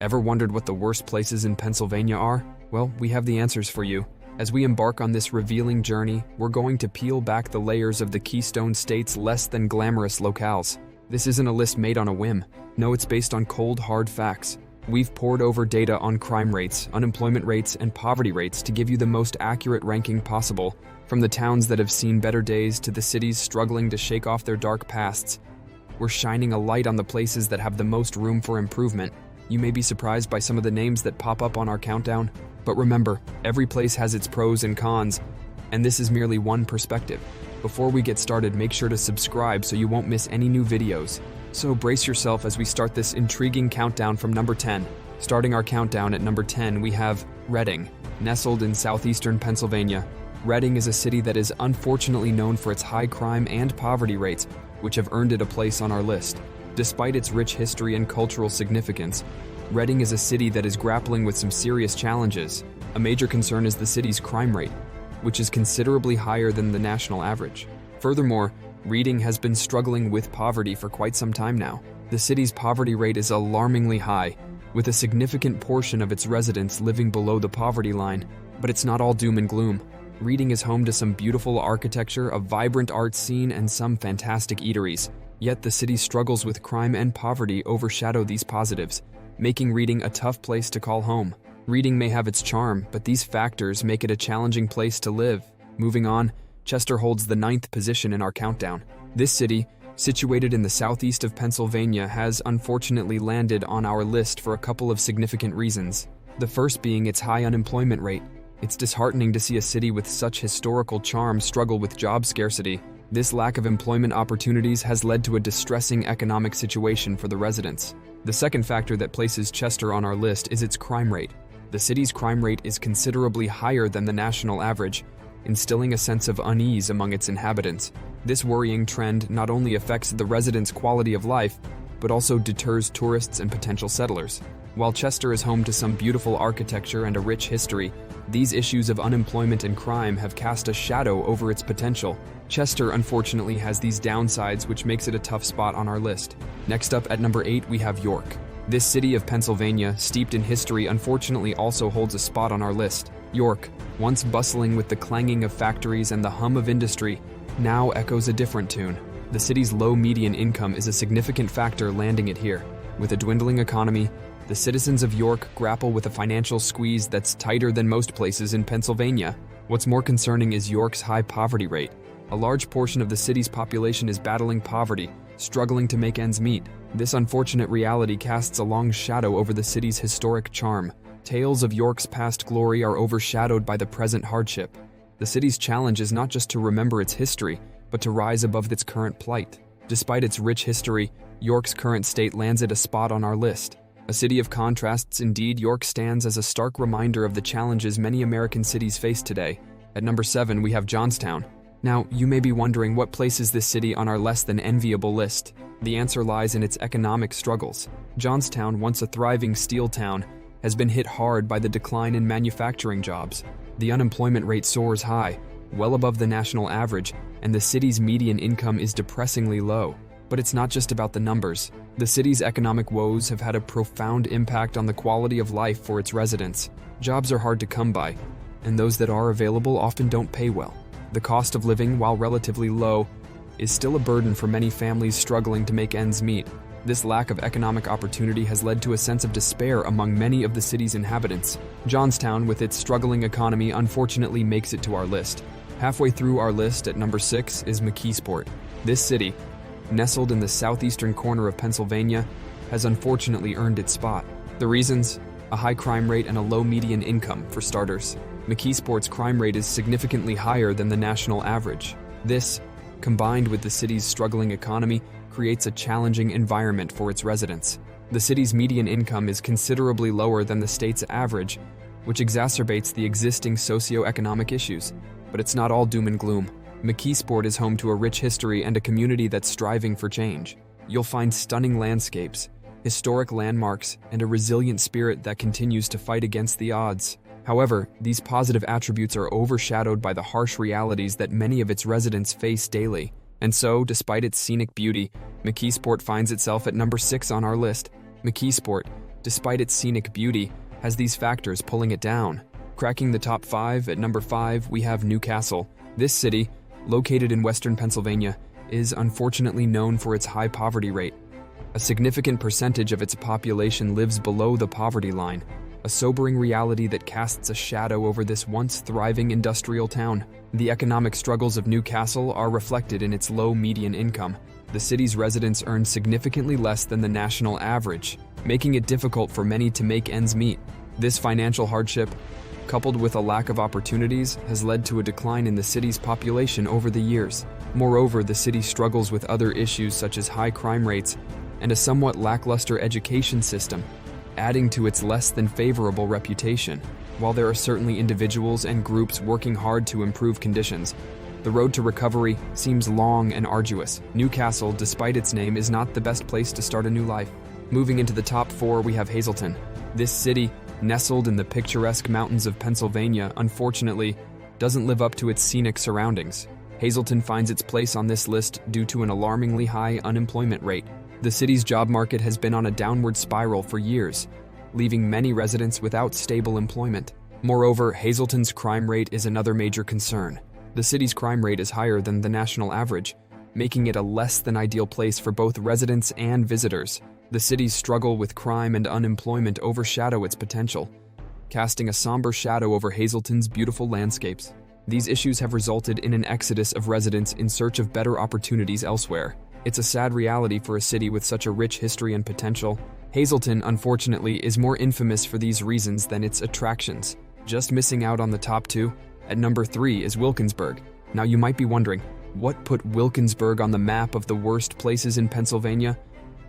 Ever wondered what the worst places in Pennsylvania are? Well, we have the answers for you. As we embark on this revealing journey, we're going to peel back the layers of the Keystone State's less than glamorous locales. This isn't a list made on a whim. No, it's based on cold, hard facts. We've pored over data on crime rates, unemployment rates, and poverty rates to give you the most accurate ranking possible, from the towns that have seen better days to the cities struggling to shake off their dark pasts. We're shining a light on the places that have the most room for improvement. You may be surprised by some of the names that pop up on our countdown, but remember, every place has its pros and cons, and this is merely one perspective. Before we get started, make sure to subscribe so you won't miss any new videos. So brace yourself as we start this intriguing countdown from number 10. Starting our countdown at number 10, we have Reading. Nestled in southeastern Pennsylvania, Reading is a city that is unfortunately known for its high crime and poverty rates, which have earned it a place on our list. Despite its rich history and cultural significance, Reading is a city that is grappling with some serious challenges. A major concern is the city's crime rate, which is considerably higher than the national average. Furthermore, Reading has been struggling with poverty for quite some time now. The city's poverty rate is alarmingly high, with a significant portion of its residents living below the poverty line. But it's not all doom and gloom. Reading is home to some beautiful architecture, a vibrant art scene, and some fantastic eateries. Yet the city's struggles with crime and poverty overshadow these positives, making Reading a tough place to call home. Reading may have its charm, but these factors make it a challenging place to live. Moving on, Chester holds the 9th position in our countdown. This city, situated in the southeast of Pennsylvania, has unfortunately landed on our list for a couple of significant reasons. The first being its high unemployment rate. It's disheartening to see a city with such historical charm struggle with job scarcity. This lack of employment opportunities has led to a distressing economic situation for the residents. The second factor that places Chester on our list is its crime rate. The city's crime rate is considerably higher than the national average, instilling a sense of unease among its inhabitants. This worrying trend not only affects the residents' quality of life, but also deters tourists and potential settlers. While Chester is home to some beautiful architecture and a rich history, these issues of unemployment and crime have cast a shadow over its potential. Chester unfortunately has these downsides, which makes it a tough spot on our list. Next up at number 8, we have York. This city of Pennsylvania, steeped in history, unfortunately also holds a spot on our list. York, once bustling with the clanging of factories and the hum of industry, now echoes a different tune. The city's low median income is a significant factor landing it here. With a dwindling economy, the citizens of York grapple with a financial squeeze that's tighter than most places in Pennsylvania. What's more concerning is York's high poverty rate. A large portion of the city's population is battling poverty, struggling to make ends meet. This unfortunate reality casts a long shadow over the city's historic charm. Tales of York's past glory are overshadowed by the present hardship. The city's challenge is not just to remember its history, but to rise above its current plight. Despite its rich history, York's current state lands it a spot on our list. A city of contrasts indeed, York stands as a stark reminder of the challenges many American cities face today. At number 7, we have Johnstown. Now, you may be wondering what places this city on our less than enviable list. The answer lies in its economic struggles. Johnstown, once a thriving steel town, has been hit hard by the decline in manufacturing jobs. The unemployment rate soars high, well above the national average, and the city's median income is depressingly low. But it's not just about the numbers. The city's economic woes have had a profound impact on the quality of life for its residents. Jobs are hard to come by, and those that are available often don't pay well. The cost of living, while relatively low, is still a burden for many families struggling to make ends meet. This lack of economic opportunity has led to a sense of despair among many of the city's inhabitants. Johnstown, with its struggling economy, unfortunately makes it to our list. Halfway through our list at number 6 is McKeesport. This city, nestled in the southeastern corner of Pennsylvania, has unfortunately earned its spot. The reasons? A high crime rate and a low median income, for starters. McKeesport's crime rate is significantly higher than the national average. This, combined with the city's struggling economy, creates a challenging environment for its residents. The city's median income is considerably lower than the state's average, which exacerbates the existing socioeconomic issues. But it's not all doom and gloom. McKeesport is home to a rich history and a community that's striving for change. You'll find stunning landscapes, historic landmarks, and a resilient spirit that continues to fight against the odds. However, these positive attributes are overshadowed by the harsh realities that many of its residents face daily. And so, despite its scenic beauty, McKeesport finds itself at number 6 on our list. McKeesport, despite its scenic beauty, has these factors pulling it down. Cracking the top 5, at number 5, we have Newcastle. This city, located in western Pennsylvania, is unfortunately known for its high poverty rate. A significant percentage of its population lives below the poverty line, a sobering reality that casts a shadow over this once thriving industrial town. The economic struggles of Newcastle are reflected in its low median income. The city's residents earn significantly less than the national average, making it difficult for many to make ends meet. This financial hardship, coupled with a lack of opportunities, has led to a decline in the city's population over the years. Moreover, the city struggles with other issues such as high crime rates and a somewhat lackluster education system, adding to its less than favorable reputation. While there are certainly individuals and groups working hard to improve conditions, the road to recovery seems long and arduous. Newcastle, despite its name, is not the best place to start a new life. Moving into the top 4, we have Hazleton. This city, nestled in the picturesque mountains of Pennsylvania, unfortunately, doesn't live up to its scenic surroundings. Hazleton finds its place on this list due to an alarmingly high unemployment rate. The city's job market has been on a downward spiral for years, leaving many residents without stable employment. Moreover, Hazleton's crime rate is another major concern. The city's crime rate is higher than the national average, making it a less than ideal place for both residents and visitors. The city's struggle with crime and unemployment overshadow its potential, casting a somber shadow over Hazleton's beautiful landscapes. These issues have resulted in an exodus of residents in search of better opportunities elsewhere. It's a sad reality for a city with such a rich history and potential. Hazleton, unfortunately, is more infamous for these reasons than its attractions. Just missing out on the top 2, at number 3 is Wilkinsburg. Now you might be wondering, what put Wilkinsburg on the map of the worst places in Pennsylvania?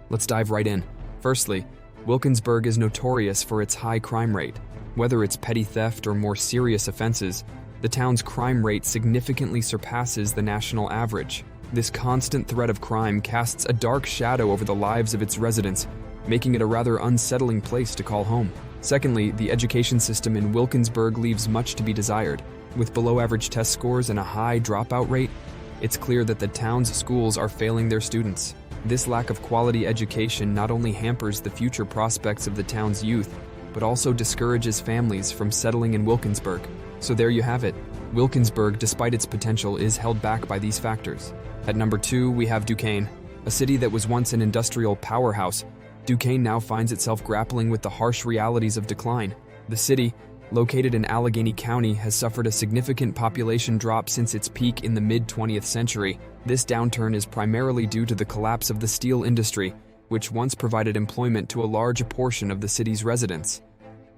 Let's dive right in. Firstly, Wilkinsburg is notorious for its high crime rate. Whether it's petty theft or more serious offenses, the town's crime rate significantly surpasses the national average. This constant threat of crime casts a dark shadow over the lives of its residents, making it a rather unsettling place to call home. Secondly, the education system in Wilkinsburg leaves much to be desired. With below-average test scores and a high dropout rate, it's clear that the town's schools are failing their students. This lack of quality education not only hampers the future prospects of the town's youth, but also discourages families from settling in Wilkinsburg. So there you have it. Wilkinsburg, despite its potential, is held back by these factors. At number 2, we have Duquesne. A city that was once an industrial powerhouse, Duquesne now finds itself grappling with the harsh realities of decline. The city, located in Allegheny County, has suffered a significant population drop since its peak in the mid-20th century. This downturn is primarily due to the collapse of the steel industry, which once provided employment to a large portion of the city's residents.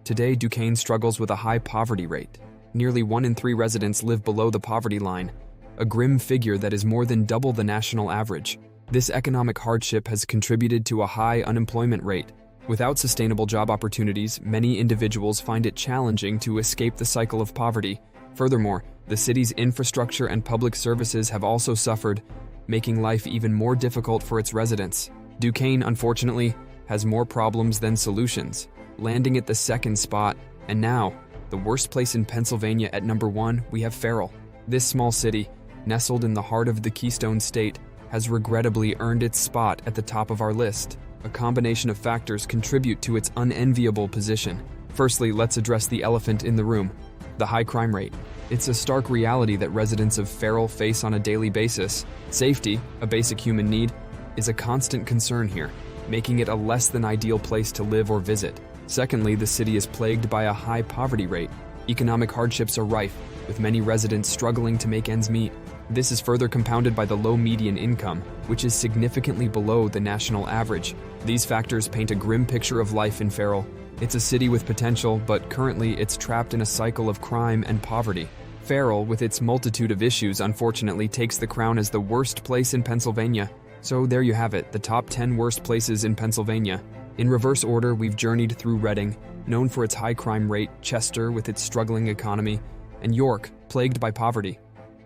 Today, Duquesne struggles with a high poverty rate. Nearly 1 in 3 residents live below the poverty line, a grim figure that is more than double the national average. This economic hardship has contributed to a high unemployment rate. Without sustainable job opportunities, many individuals find it challenging to escape the cycle of poverty. Furthermore, the city's infrastructure and public services have also suffered, making life even more difficult for its residents. Duquesne, unfortunately, has more problems than solutions, landing at the 2nd spot. And now, the worst place in Pennsylvania at number 1, we have Farrell. This small city, nestled in the heart of the Keystone State, has regrettably earned its spot at the top of our list. A combination of factors contribute to its unenviable position. Firstly, let's address the elephant in the room, the high crime rate. It's a stark reality that residents of Farrell face on a daily basis. Safety, a basic human need, is a constant concern here, making it a less than ideal place to live or visit. Secondly, the city is plagued by a high poverty rate. Economic hardships are rife, with many residents struggling to make ends meet. This is further compounded by the low median income, which is significantly below the national average. These factors paint a grim picture of life in Farrell. It's a city with potential, but currently it's trapped in a cycle of crime and poverty. Farrell, with its multitude of issues, unfortunately takes the crown as the worst place in Pennsylvania. So there you have it, the top 10 worst places in Pennsylvania. In reverse order, we've journeyed through Reading, known for its high crime rate, Chester with its struggling economy, and York, plagued by poverty.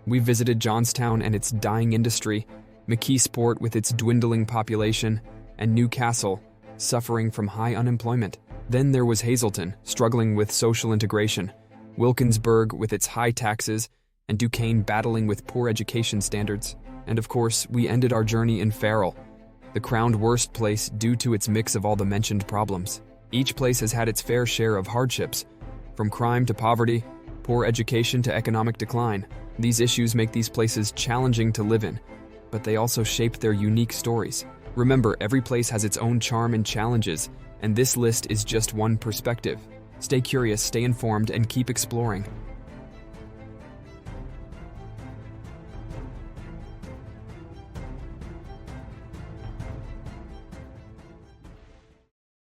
We visited Johnstown and its dying industry, McKeesport with its dwindling population, and Newcastle, suffering from high unemployment. Then there was Hazleton, struggling with social integration, Wilkinsburg with its high taxes, and Duquesne battling with poor education standards. And of course, we ended our journey in Farrell, the crowned worst place due to its mix of all the mentioned problems. Each place has had its fair share of hardships, from crime to poverty, poor education to economic decline. These issues make these places challenging to live in, but they also shape their unique stories. Remember, every place has its own charm and challenges, and this list is just one perspective. Stay curious, stay informed, and keep exploring.